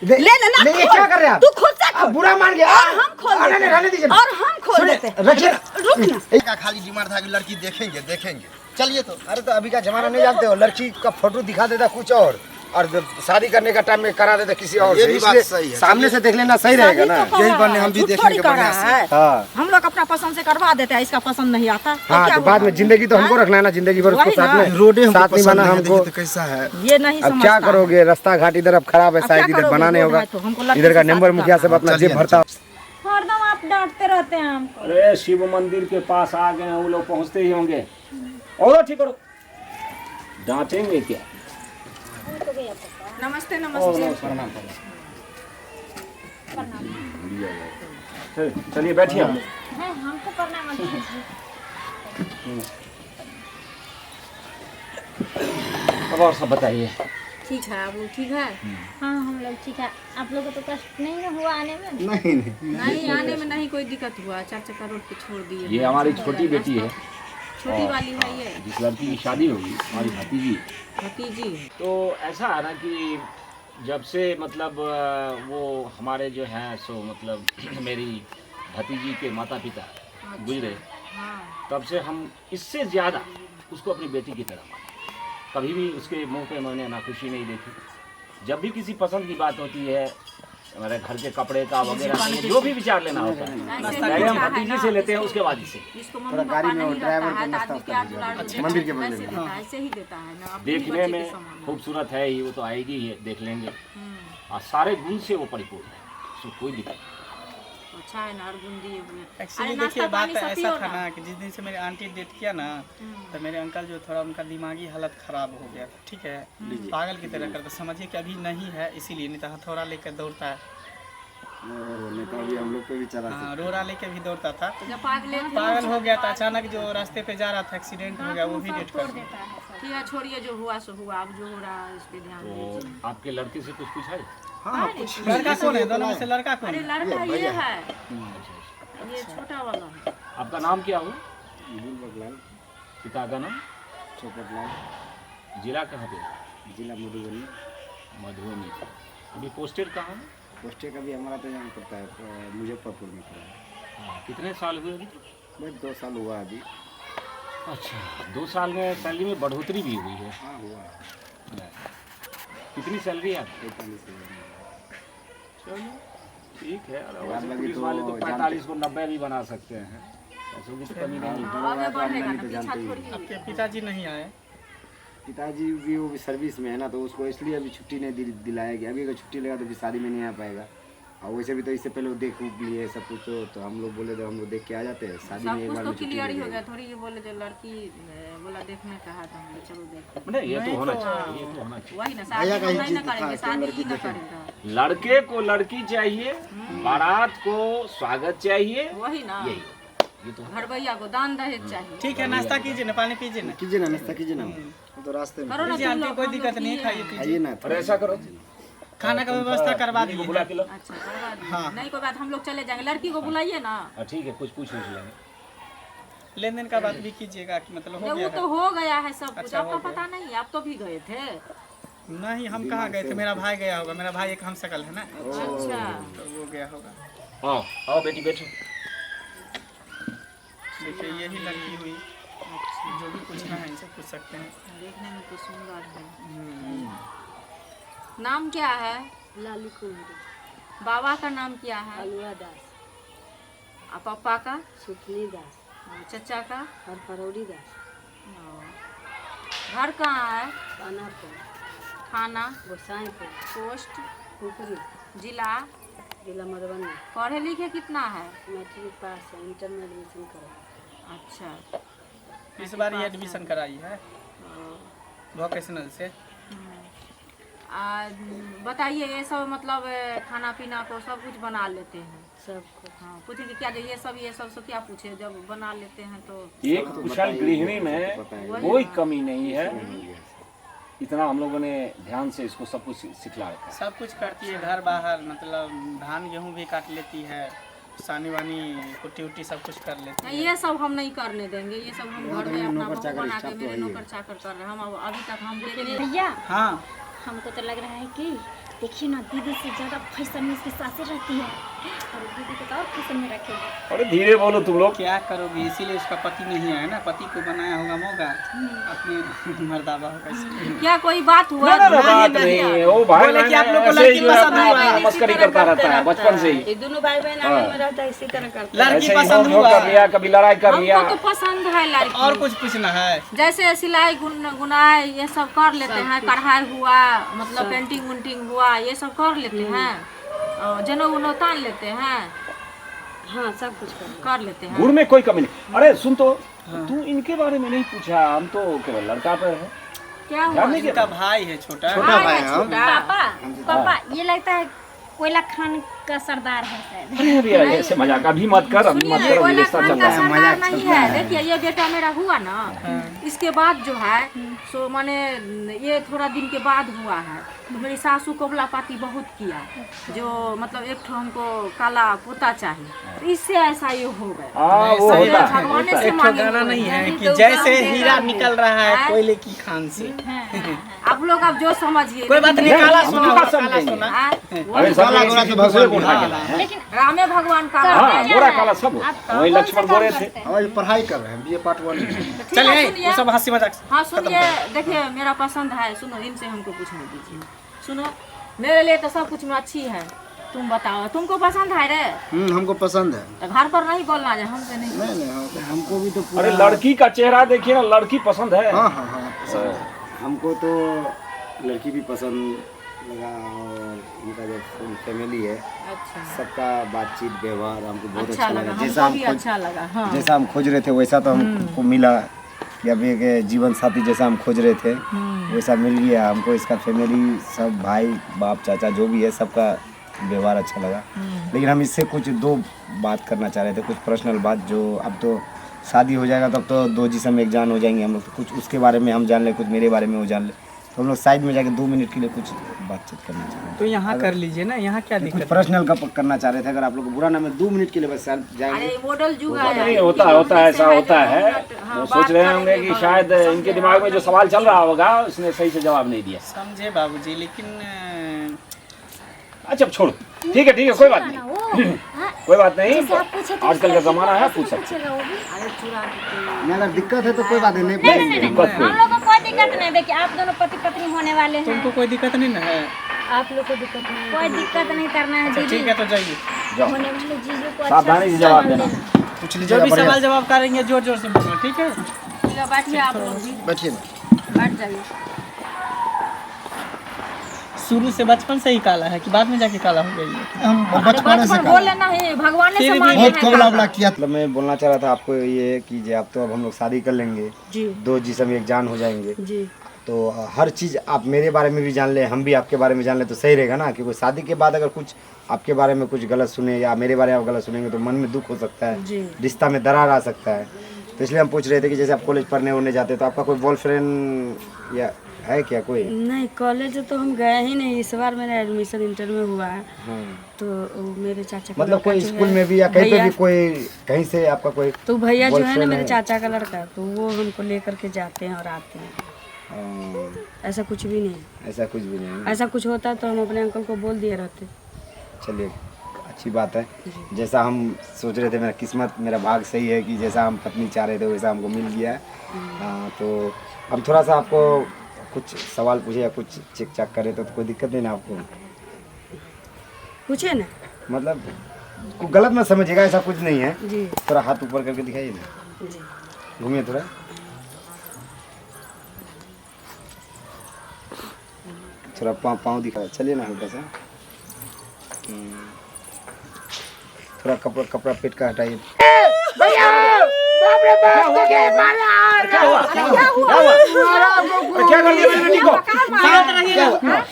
ले लेना। नहीं, ये क्या कर रहे हैं आप? तू खुद से खोल। बुरा मान गया। और हम खोल नहीं, देते रहने दीजिए हैं। ना। और हम खोल देते हैं। रखिए। रुक ना। का खाली डिमांड था कि लड़की देखेंगे देखेंगे, चलिए तो। अरे तो अभी का जमाना नहीं जानते हो, लड़की का फोटो दिखा देता कुछ और जब शादी करने का टाइम में करा देता किसी और ये से। भी बात इसलिए सही है। सामने से देख लेना सही रहेगा ना। यही बने हम भी देखेंगे बढ़िया से। हाँ हम लोग अपना पसंद से करवा देते हैं, इसका पसंद नहीं आता तो हाँ, क्या तो बाद में होगा? जिंदगी तो हमको रखना है ना, जिंदगी भर उसको वही साथ ना। में रोडे हमको साथ नहीं पसंद बना नहीं है, हमको। देखिए तो कैसा है। ये नहीं अब क्या समझता करोगे, रास्ता घाट इधर अब खराब है, अब शायद क्या इधर करोगे? बनाने रोड होगा। है तो हमको लड़की इधर का से नंबर शादी मुखिया सब अपना चलिए जेब ना, भरता। हरदम आप डांटते रहते हैं हमको। अरे शिव मंदिर के पास आ गए हैं, वो लोग पहुंचते ही होंगे। और ठीक करो, डांटेंगे क्या? नमस्ते ओ, नमस्ते। प्रणाम प्रणाम। चलिए बैठिए आप लोग। हैं, हमको करना मत कीजिए। अब और सब बताइए। ठीक है, अब ठीक है। हाँ हम लोग ठीक है। आप लोगों को तो कष्ट नहीं ना हुआ आने में? नहीं नहीं, नहीं आने में नहीं कोई दिक्कत हुआ, 4 चक्का रोड पे छोड़ दिए। ये हमारी छोटी बेटी है, छोटी वाली है ये जिस लड़की की शादी होगी, हमारी भतीजी। भतीजी। तो ऐसा है ना कि जब से मतलब वो हमारे जो हैं सो मतलब मेरी भतीजी के माता पिता गुजरे, हाँ तब से हम इससे ज़्यादा उसको अपनी बेटी की तरह माने। कभी भी उसके मुंह पे मैंने नाखुशी नहीं देखी। जब भी किसी पसंद की बात होती है, हमारे घर के कपड़े का वगैरह जो भी विचार लेना होता है, पहले हम भतीजी से लेते हैं, उसके बाद इससे। जिसको मम्मी पापा नहीं रहता है तो आदमी प्यार दुलार मंदिर के वैसे देता है, ऐसे ही देता है ना। अपनी देखने बच्चे में के समान। खूबसूरत है ही, वो तो आएगी ही, देख लेंगे। और सारे गुण से वो परिपूर्ण है, उसको कोई दिक्कत नहीं। अच्छा है ना, और बूंदी ये हुए। एक्चुअली अरे देखिए नाश्ता बात पानी सब ऐसा पियो था ना। ना कि जिस दिन से मेरे आंटी डेट किया ना, तो मेरे अंकल जो थोड़ा उनका दिमागी हालत खराब हो गया, ठीक है, पागल की तरह करते। समझिए कि अभी नहीं है, इसीलिए नहीं तो हथौड़ा लेकर दौड़ता है। हम लोग पे भी चला। हाँ, रोड़ा लेके भी दौड़ता था। तो जब पागल हो गया था, अचानक जो रास्ते पे जा रहा था एक्सीडेंट हो गया, वो भी डेट कर दिया। ठीक है, छोड़िए, जो हुआ सो हुआ, अब जो हो रहा है इस पे ध्यान तो दीजिए। आपके लड़के से कुछ पूछा है? हाँ कुछ लड़का कौन है, दोनों में से लड़का कौन अरे है? लड़का ये है, अच्छा, ये छोटा वाला है। आपका नाम क्या हो? पिता का नाम? जिला कहाँ पे? जिला मधुबनी। मधुबनी। अभी पोस्टेड कहाँ है? पोस्टे का भी हमारा तो यहाँ पड़ता है, मुजफ्फरपुर में पड़ा है। हाँ, कितने साल हुए अभी? बस 2 साल हुआ अभी। अच्छा, 2 साल में सैलरी में बढ़ोतरी भी हुई है। हाँ हुआ। कितनी सैलरी है आपकी? 45 हजार। चलो ठीक है। और बाद वैसे में पुलिस तो वाले तो जानते- 45 को 90 भी बना सकते हैं, पैसों की तो कमी नहीं है। आगे बढ़ेगा ना, तो पीछा जानते ही थोड़ी है। आपके पिताजी नहीं आए? पिताजी भी वो भी सर्विस में है ना, तो उसको इसलिए अभी छुट्टी नहीं दिलाया गया। अभी अगर छुट्टी लगा तो फिर शादी में नहीं आ पाएगा। और वैसे भी तो इससे पहले वो देख लिए सब कुछ, तो हम लोग बोले तो हम लोग देख के आ जाते हैं। शादी में सब एक कुछ बार तो में छुट्टी क्लियर ही मिल हो गया, जाएगी। थोड़ी ये बोले जो लड़की बोला देखने कहा था, हमने चलो देख। नहीं, ये तो होना चाहिए, ये तो होना चाहिए। वही ना, शादी हम नहीं ना करेंगे, शादी ही ना करेगा। लड़के को लड़की चाहिए, बारात को स्वागत चाहिए, वही ना, यही ये तो घर भैया को दान दहेज चाहिए। ठीक है, नाश्ता कीजिए ना, पानी पीजिए ना। कीजिए ना, नाश्ता कीजिए ना। तो रास्ते में करो ना लीजिए तुम आंटी, लोग, कोई हम दिक्कत लोग नहीं, किए खाइए हैं। पीजिए। आइए ना। और ऐसा करो, खाना का व्यवस्था करवा को दीजिए। बुला के लो। अच्छा करवा दीजिए। नहीं कोई बात, हम लोग चले जाएंगे, लड़की को बुलाइए ना। ठीक है, कुछ पूछ लेंगे। लेन देन का बात भी कीजिएगा कि मतलब हो वो गया तो हो गया है सब कुछ, अच्छा, आपका हो गया। पता नहीं है, आप तो भी गए थे। है। नहीं, हम कहाँ गए थे, मेरा भाई गया होगा। मेरा भाई एक हम शकल है ना, अच्छा, तो वो गया होगा। आओ आओ बेटी बैठो। देखिए यही लड़की हुई, जो भी पूछना है इनसे पूछ सकते हैं। देखने में तो सुंदर है। नाम क्या है? लाली कुंडी, बाबा का नाम क्या है? अलुआ दास, और पापा का? सुथनी दास, और चचा का? और फरौड़ी दास, घर कहाँ है? पानापुर, थाना? गोसाईपुर, पोस्ट? पुपरी, जिला? जिला मधुबनी। पढ़े लिखे कितना है? मैट्रिक पास है, इंटर में एडमिशन करा। अच्छा, इस बार ये एडमिशन कराई है वोकेशनल से। बताइए, ये सब मतलब खाना पीना को सब कुछ बना लेते हैं? सबको हाँ, पूछेंगे क्या जो ये सब से क्या पूछे, जब बना लेते हैं तो? एक कुशल गृहिणी में कोई कमी नहीं है, इतना हम लोगों ने ध्यान से इसको सब कुछ सिखला रखा है। सब कुछ करती है, घर बाहर, मतलब धान गेहूँ भी काट लेती है, सानी वानी कुट्टी उट्टी सब कुछ कर लेती है। नहीं, ये सब हम नहीं करने देंगे। ये सब हम घर में अपना बहू बना के मेरे नौकर चाकर कर रहे हैं। हम अभी तक हम देखे नहीं। भैया हाँ, हमको तो लग रहा है कि देखिए ना, दीदी से ज़्यादा फैशन में इसकी सासें रहती है, और दीदी को तो और फैशन में रखेगी। अरे धीरे बोलो तुम लोग। क्या करोगे, इसीलिए उसका पति नहीं है ना, पति को बनाया होगा मौका, अपने मर्दाबा होगा इसलिए। क्या कोई बात हुआ? ना बात नहीं, वो भाई बोले कि आप लोग को ऐसे ही लड़की पसंद हुआ, मस्करी करता रहता है बचपन से ही। ये दोनों भाई बहन आपस में रहता है, इसी तरह करते हैं। लड़की ऐसे ही पसंद नोक हुआ कर लिया, कभी लड़ाई कर लिया। हमको तो पसंद है लड़की। और कुछ पूछना है? जैसे सिलाई गुनाई ये सब कर लेते हैं, कढ़ाई हुआ, मतलब पेंटिंग उंटिंग हुआ, ये सब कर लेते हैं, और जनऊ उनो तान लेते हैं। हाँ, सब कुछ कर लेते हैं। गुड़ में कोई कमी नहीं। अरे सुन तो, तू इनके बारे में नहीं पूछा, हम तो केवल लड़का पे है। क्या हुआ? जानने के इनका भाई है छोटा। छोटा भाई है हम। पापा ये लगता है कोयला खान का सरदार है शायद। अरे अभी ऐसे मजाक अभी मत कर, अभी मत कर, अभी रिश्ता चल रहा है। सरदार नहीं है। देखिए ये बेटा मेरा हुआ ना, इसके बाद जो है सो माने ये थोड़ा दिन के बाद हुआ है। तो मेरी सासू कोबला पाती बहुत किया, जो मतलब एक ठो हमको काला पोता चाहिए, तो इससे ऐसा ये हो गया। हाँ वो सही होता बात है। है। भगवान से एक ठो मांगे गाना हुए नहीं हैं। है कि तो जैसे गाँव में हीरा है। निकल रहा है हैं? कोयले की खान से। आप लोग अब जो समझिए। कोई बात नहीं, नहीं, काला हम सुना, तो बात काला समझेंगे। सुना। हाँ, अरे सब काला गोरा किसी तो दूसरे भगवान को उठा के हाँ, लाए हैं। लेकिन रामे भगवान का हाँ गोरा काला सब वही लक्ष्मण गोरे थे। और ये पढ़ाई कर रहे हैं, बीए पार्ट 1 में। ठीक चलिए है, वो सुनिए। सब हंसी मजाक। हाँ सुनिए, देखिए मेरा पसंद है, सुनो इनसे हमको पूछने दीजिए। सुनो, मेरे लिए तो सब कुछ में अच्छी है, तुम बताओ तुमको पसंद है रे? हमको पसंद है। तो घर पर नहीं बोलना है, हमसे नहीं। नहीं हमको भी तो अरे लड़की का चेहरा देखिए ना, लड़की पसंद है। हाँ पसंद है। हमको तो लड़की भी पसंद लगा, और उनका जो फैमिली है अच्छा, सबका बातचीत व्यवहार हमको बहुत अच्छा अच्छा लगा, लगा। जैसा हमको हम भी अच्छा लगा। हाँ जैसा हम खोज रहे थे वैसा तो हमको मिला, कि अब एक जीवन साथी जैसा हम खोज रहे थे वैसा मिल गया हमको। इसका फैमिली सब भाई बाप चाचा जो भी है सबका व्यवहार अच्छा लगा। लेकिन हम इससे कुछ दो बात करना चाह रहे थे, कुछ पर्सनल बात, जो अब तो शादी हो जाएगा तब तो दो जिस्म एक जान हो जाएंगे हम लोग, तो कुछ उसके बारे में हम जान ले, कुछ मेरे बारे में वो जान ले, तो हम लोग साइड में जाके 2 मिनट के लिए कुछ बातचीत करना चाह रहे थे। तो यहाँ कर लीजिए ना, यहाँ क्या कुछ दिक्कत है? पर्सनल का करना चाह रहे थे, अगर आप लोग को बुरा ना में 2 मिनट के लिए बस जाएंगे। अरे मॉडल जुग नहीं होता है, ऐसा होता है। वो सोच रहे होंगे कि शायद इनके दिमाग में जो सवाल चल रहा होगा उसने सही से जवाब नहीं दिया। समझे बाबूजी, लेकिन अच्छा छोड़ो, ठीक है कोई बात नहीं, कोई बात नहीं। जैसे आप पूछे थे, आजकल का जमाना है, पूछ सकते पूछेगा वो भी। अरे चुरा के नहीं, अगर दिक्कत है तो कोई बात नहीं, नहीं, दिक्कत हम लोग को कोई दिक्कत नहीं। देखिए आप दोनों पति पत्नी होने वाले हैं, तुमको कोई दिक्कत नहीं ना है? आप लोग को दिक्कत नहीं। कोई दिक्कत नहीं करना है अच्छा दीदी। ठीक है, तो जाइए। जाओ, होने वाले जीजू को सावधानी से जवाब देना। पूछ जो लीजिएगा भी बढ़िया सवाल जवाब करेंगे जोर जोर से बोलना, ठीक है? ठीक है, बैठिए आप लोग भी, बैठिए ना। बैठ जाइए। शुरू से बचपन से ही काला है कि बाद में जाके काला हो गई है? हम अरे बचपन से बचपन बोल लेना है, भगवान ने फिर भी सम्मान बहुत है कोबला काला। किया। मतलब मैं बोलना चाह रहा था आपको ये कि जे अब तो अब हम लोग शादी कर लेंगे, जी 2 जिस्म एक जान हो जाएंगे, जी। तो हर चीज़ आप मेरे बारे में भी जान ले, हम भी आपके बारे में जान ले, तो सही रहेगा ना। क्योंकि शादी के बाद अगर कुछ आपके बारे में कुछ गलत सुने या मेरे बारे में गलत सुनेंगे तो मन में दुख हो सकता जी। है, रिश्ता में दरार आ सकता है। तो इसलिए हम पूछ रहे थे कि जैसे आप कॉलेज पढ़ने उड़ने जाते तो आपका कोई बॉयफ्रेंड या है क्या कोई? नहीं, कॉलेज तो हम गए ही नहीं। इस बार मेरा एडमिशन इंटर में हुआ है, हाँ। तो वो मेरे चाचा का मतलब लड़का कोई जो स्कूल है, में भी या कहीं पे भैया- भी कोई कहीं से आपका कोई तो भैया जो है ना boyfriend मेरे है? चाचा का लड़का, तो वो हमको लेकर के जाते हैं और आते हैं। ऐसा कुछ भी नहीं। ऐसा कुछ भी नहीं है। ऐसा कुछ होता तो हम अपने अंकल को बोल दिए रहते। चलिए अच्छी बात है। जैसा हम सोच रहे थे, मेरा किस्मत मेरा भाग सही है कि जैसा हम पत्नी चाह रहे थे वैसा हमको मिल गया है। तो हम थोड़ा सा आपको कुछ सवाल पूछे या कुछ चेक चाक करें तो कोई दिक्कत नहीं ना आपको? पूछे ना मतलब कोई गलत मत समझिएगा, ऐसा कुछ नहीं है। जी। थोड़ा हाथ ऊपर करके दिखाइए ना, जी। घूमिए थोड़ा। थोड़ा पाँव दिखा, चलिए ना हल्का सा। थोड़ा कपड़ा पेट का हटाइए। क्या कर दिया मेरी बेटी को?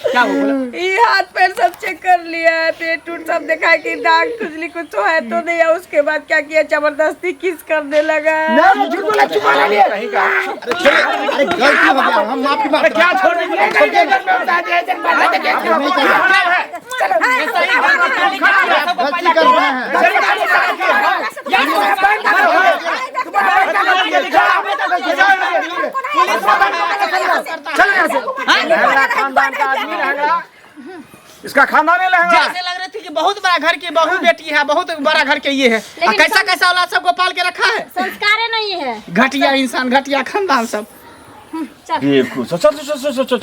क्या हुआ? ये हाथ पैर सब चेक कर लिया है, पेट उट सब देखा कि दाग खुजली कुछ तो है तो नहीं है। उसके बाद क्या किया, जबरदस्ती किस करने लगा। अरे गलती हो गया, हम माफी मांगते हैं। क्या छोड़ दी? गलती कर रहे हैं। इसका खानदान ही लहंगा जैसे लग रही थी कि बहुत बड़ा घर की बहू बेटी है, बहुत बड़ा घर के ये है। कैसा कैसा औलाद सबको पाल के रखा है, संस्कार नहीं है। घटिया इंसान, घटिया खानदान सब। ये चल चल चल चल चल